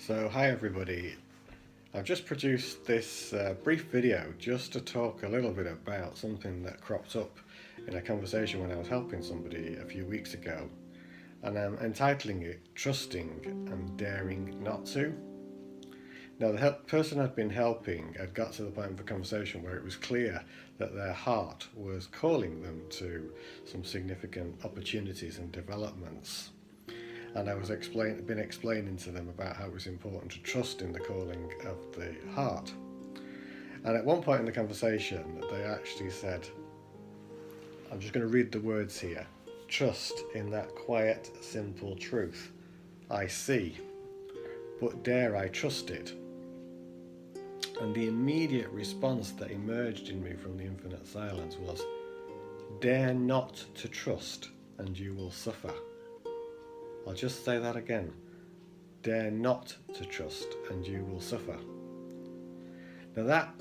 So hi everybody, I've just produced this brief video just to talk a little bit about something that cropped up in a conversation when I was helping somebody a few weeks ago, and I'm entitling it Trusting and Daring Not To. Now the person I'd been helping had got to the point of the conversation where it was clear that their heart was calling them to some significant opportunities and developments. And I was been explaining to them about how it was important to trust in the calling of the heart. And at one point in the conversation, they actually said, I'm just going to read the words here. Trust in that quiet, simple truth. I see, but dare I trust it? And the immediate response that emerged in me from the infinite silence was, dare not to trust and you will suffer. I'll just say that again. Dare not to trust and you will suffer. Now that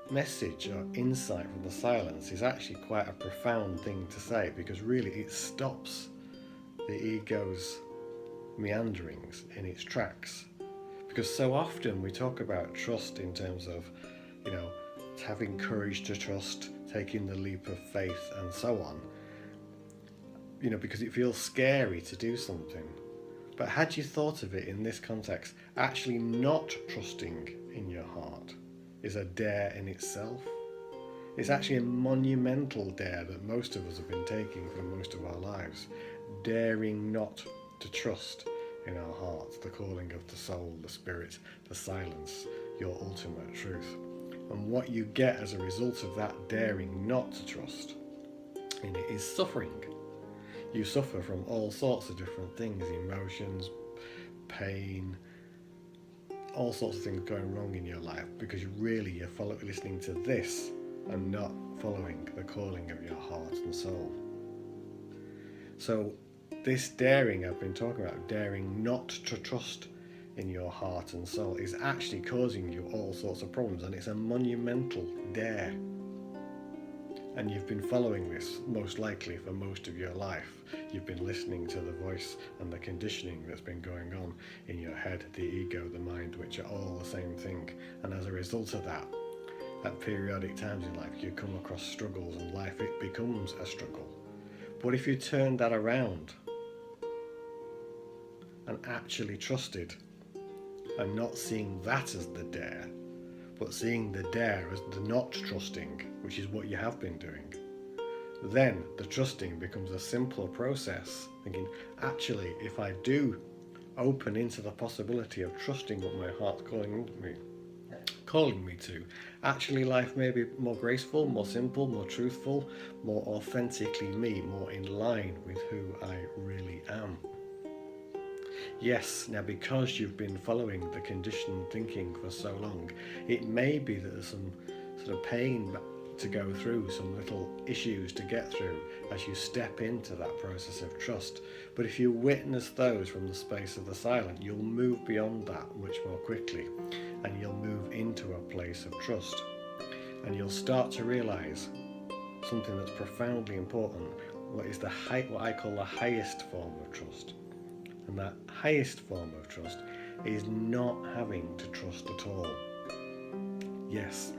message or insight from the silence is actually quite a profound thing to say, because really it stops the ego's meanderings in its tracks. Because so often we talk about trust in terms of, having courage to trust, taking the leap of faith and so on. Because it feels scary to do something. But had you thought of it in this context, actually not trusting in your heart is a dare in itself. It's actually a monumental dare that most of us have been taking for most of our lives. Daring not to trust in our hearts, the calling of the soul, the spirit, the silence, your ultimate truth. And what you get as a result of that daring not to trust in it is suffering. You suffer from all sorts of different things, emotions, pain, all sorts of things going wrong in your life because you're listening to this and not following the calling of your heart and soul. So this daring I've been talking about, daring not to trust in your heart and soul, is actually causing you all sorts of problems, and it's a monumental dare. And you've been following this most likely for most of your life. You've been listening to the voice and the conditioning that's been going on in your head, the ego, the mind, which are all the same thing. And as a result of that, at periodic times in life, you come across struggles, and life, it becomes a struggle. But if you turn that around and actually trusted, and not seeing that as the dare, but seeing the dare as the not trusting, which is what you have been doing, then the trusting becomes a simpler process. Thinking, actually, if I do open into the possibility of trusting what my heart's calling me to, actually life may be more graceful, more simple, more truthful, more authentically me, more in line with who I really am. Yes, now because you've been following the conditioned thinking for so long, it may be that there's some sort of pain to go through, some little issues to get through as you step into that process of trust. But if you witness those from the space of the silent, you'll move beyond that much more quickly, and you'll move into a place of trust. And you'll start to realize something that's profoundly important, what I call the highest form of trust. And that highest form of trust is not having to trust at all. Yes,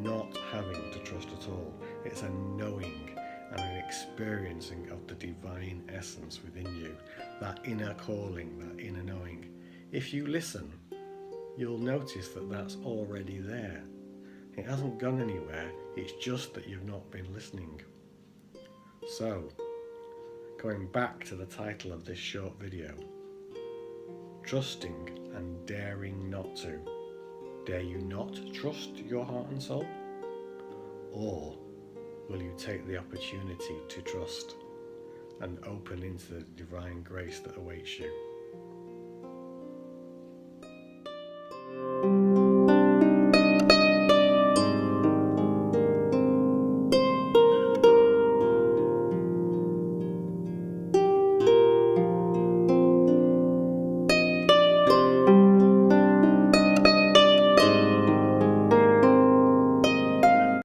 not having to trust at all. It's a knowing and an experiencing of the divine essence within you, that inner calling, that inner knowing. If you listen, you'll notice that that's already there. It hasn't gone anywhere, it's just that you've not been listening. So, going back to the title of this short video, trusting and daring not to. Dare you not trust your heart and soul? Or will you take the opportunity to trust and open into the divine grace that awaits you?